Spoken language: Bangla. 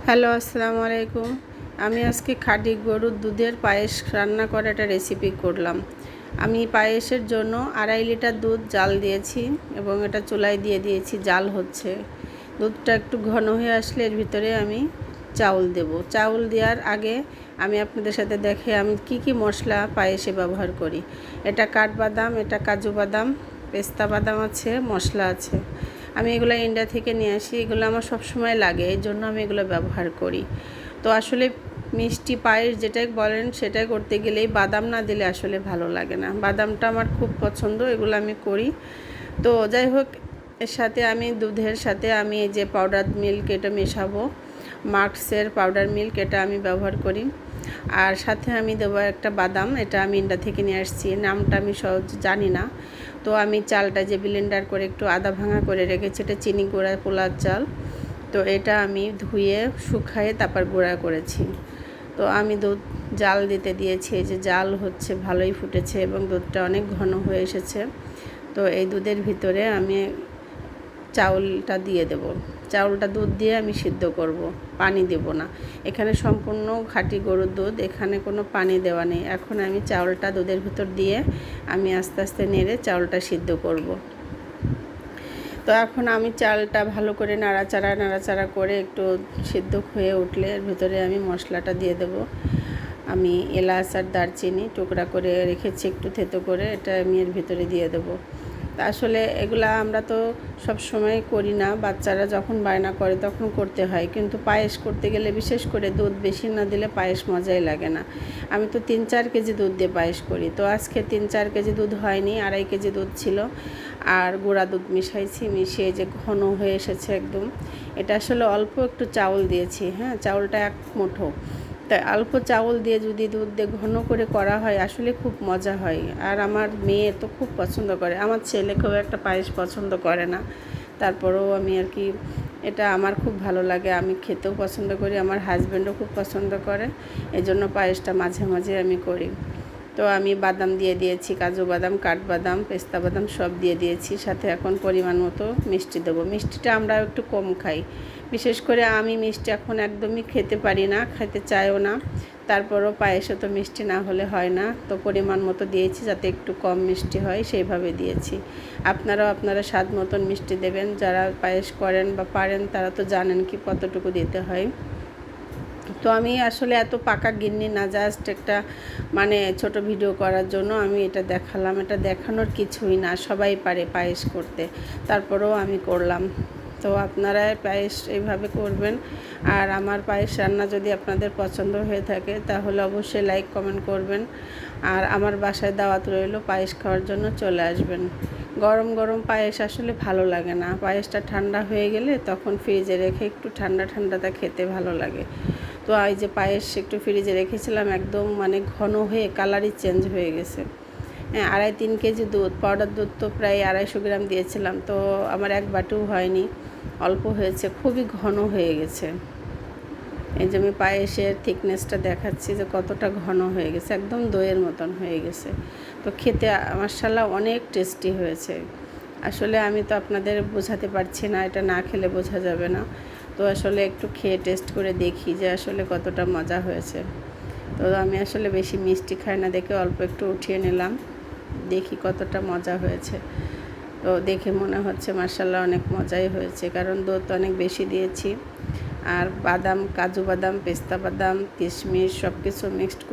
হ্যালো, আসসালামু আলাইকুম। আমি আজকে খাঁটি গরুর দুধের পায়েস রান্না করে একটা রেসিপি করলাম। আমি পায়েসের জন্য 2.5 লিটার দুধ জাল দিয়েছি এবং এটা চুলায় দিয়ে দিয়েছি, জাল হচ্ছে। দুধটা একটু ঘন হয়ে আসলে এর ভিতরে আমি চাউল দেব। চাউল দেওয়ার আগে আমি আপনাদের সাথে দেখে আমি কি মশলা পায়েসে ব্যবহার করি। এটা কাঠবাদাম, এটা কাজু বাদাম, পেস্তা বাদাম আছে, মশলা আছে। আমি এগুলো ইন্ডিয়া থেকে নিয়ে আসি, এগুলো আমার সব সময় লাগে, এই জন্য আমি এগুলো ব্যবহার করি। তো আসলে মিষ্টি পায়েস যেটাই বলেন সেটাই করতে গেলেই বাদাম না দিলে আসলে ভালো লাগে না। বাদামটা আমার খুব পছন্দ, এগুলো আমি করি। তো যাই হোক, এর সাথে আমি দুধের সাথে আমি এই যে পাউডার মিল্ক এটা মেশাবো, মার্কসের পাউডার মিল্ক এটা আমি ব্যবহার করি। আর সাথে আমি দেবো একটা বাদাম, এটা আমি ইন্ডিয়া থেকে নিয়ে আসছি, নামটা আমি সহজ জানি না। তো আমি চালটা যে ব্লেন্ডার করে একটু আদা ভাঙা করে রেখেছি, এটা চিনি গুঁড়া পোলার চাল। তো এটা আমি ধুয়ে শুকায়ে তারপর গুঁড়া করেছি। তো আমি দুধ জাল দিতে দিয়েছি, এই যে জাল হচ্ছে, ভালোই ফুটেছে এবং দুধটা অনেক ঘন হয়ে এসেছে। তো এই দুধের ভিতরে আমি চাউলটা দিয়ে দেব। চাউলটা দুধ দিয়ে আমি সিদ্ধ করব, পানি দেব না। এখানে সম্পূর্ণ খাঁটি গরুর দুধ, এখানে কোনো পানি দেওয়া নেই। এখন আমি চাউলটা দুধের ভিতর দিয়ে আমি আস্তে আস্তে নেড়ে চাউলটা সিদ্ধ করব। তো এখন আমি চালটা ভালো করে নাড়াচাড়া করে একটু সিদ্ধ হয়ে উঠলে এর ভিতরে আমি মশলাটা দিয়ে দেব। আমি এলাচ আর দারচিনি টুকরা করে রেখেছি একটু থেতো করে, এটা আমি এর ভিতরে দিয়ে দেবো। তা আসলে এগুলা আমরা তো সব সময় করি না, বাচ্চারা যখন বায়না করে তখন করতে হয়, কিন্তু পায়েস করতে গেলে বিশেষ করে দুধ বেশি না দিলে পায়েস মজাই লাগে না। আমি তো 3-4 কেজি দুধ দিয়ে পায়েস করি, তো আজকে 3-4 কেজি দুধ হয়নি, 2.5 কেজি দুধ ছিল। আর গুঁড়া দুধ মিশাইছি, মিশিয়ে যে ঘন হয়ে এসেছে একদম। এটা আসলে অল্প একটু চাউল দিয়েছি, হ্যাঁ, চাউলটা 1 মুঠো। তাই অল্প চাউল দিয়ে যদি দুধ দিয়ে ঘন করে করা হয় আসলে খুব মজা হয়। আর আমার মেয়ে তো খুব পছন্দ করে, আমার ছেলে খুব একটা পায়েস পছন্দ করে না, তারপরেও আমি আর কি, এটা আমার খুব ভালো লাগে, আমি খেতেও পছন্দ করি, আমার হাজব্যান্ডও খুব পছন্দ করে, এজন্য পায়েসটা মাঝে মাঝে আমি করি। তো আমি বাদাম দিয়ে দিয়েছি, কাজু বাদাম, কাঠবাদাম, পেস্তা বাদাম সব দিয়ে দিয়েছি। সাথে এখন পরিমাণ মতো মিষ্টি দেবো। মিষ্টিটা আমরা একটু কম খাই, বিশেষ করে আমি মিষ্টি এখন একদমই খেতে পারি না, খেতে চাইও না। তারপরও পায়েসে তো মিষ্টি না হলে হয় না, তো পরিমাণ মতো দিয়েছি যাতে একটু কম মিষ্টি হয় সেইভাবে দিয়েছি। আপনারা স্বাদ মতন মিষ্টি দেবেন, যারা পায়েস করেন বা পারেন তারা তো জানেন কি কতটুকু দিতে হয়। তো আমি আসলে এত পাকা গিন্নি না, জাস্ট একটা মানে ছোট ভিডিও করার জন্য আমি এটা দেখালাম। এটা দেখানোর কিছুই না, সবাই পারে পায়েস করতে, তারপরেও আমি করলাম। তো আপনারা পায়েস এইভাবে করবেন। আর আমার পায়েস রান্না যদি আপনাদের পছন্দ হয়ে থাকে তাহলে অবশ্যই লাইক কমেন্ট করবেন। আর আমার বাসায় দাওয়াত রইল, পায়েস খাওয়ার জন্য চলে আসবেন। গরম গরম পায়েস আসলে ভালো লাগে না, পায়েসটা ঠান্ডা হয়ে গেলে তখন ফ্রিজে রেখে একটু ঠান্ডাটা খেতে ভালো লাগে। তো এই যে পায়েস একটু ফ্রিজে রেখেছিলাম, একদম মানে ঘন হয়ে কালারই চেঞ্জ হয়ে গেছে। হ্যাঁ, 2.5-3 কেজি দুধ, পাউডার দুধ তো প্রায় 250 গ্রাম দিয়েছিলাম, তো আমার 1 বাটিও হয়নি, অল্প হয়েছে, খুবই ঘন হয়ে গেছে। এই যে আমি পায়েসের থিকনেসটা দেখাচ্ছি যে কতটা ঘন হয়ে গেছে, একদম দইয়ের মতন হয়ে গেছে। তো খেতে মাশাআল্লাহ অনেক টেস্টি হয়েছে। আসলে আমি তো আপনাদের বোঝাতে পারছি না, এটা না খেলে বোঝা যাবে না। তো আসলে একটু খেয়ে টেস্ট করে দেখি যে আসলে কতটা মজা হয়েছে। তো আমি আসলে বেশি মিষ্টি খাই না দেখে অল্প একটু উঠিয়ে নিলাম, দেখি কতটা মজা হয়েছে। তো দেখে মনে হচ্ছে মাশাআল্লাহ অনেক মজাই হয়েছে, কারণ দুধ অনেক বেশি দিয়েছি। আর বাদাম, কাজু বাদাম, পেস্তা বাদাম, কিশমিশ সব কিছু মিক্সড করে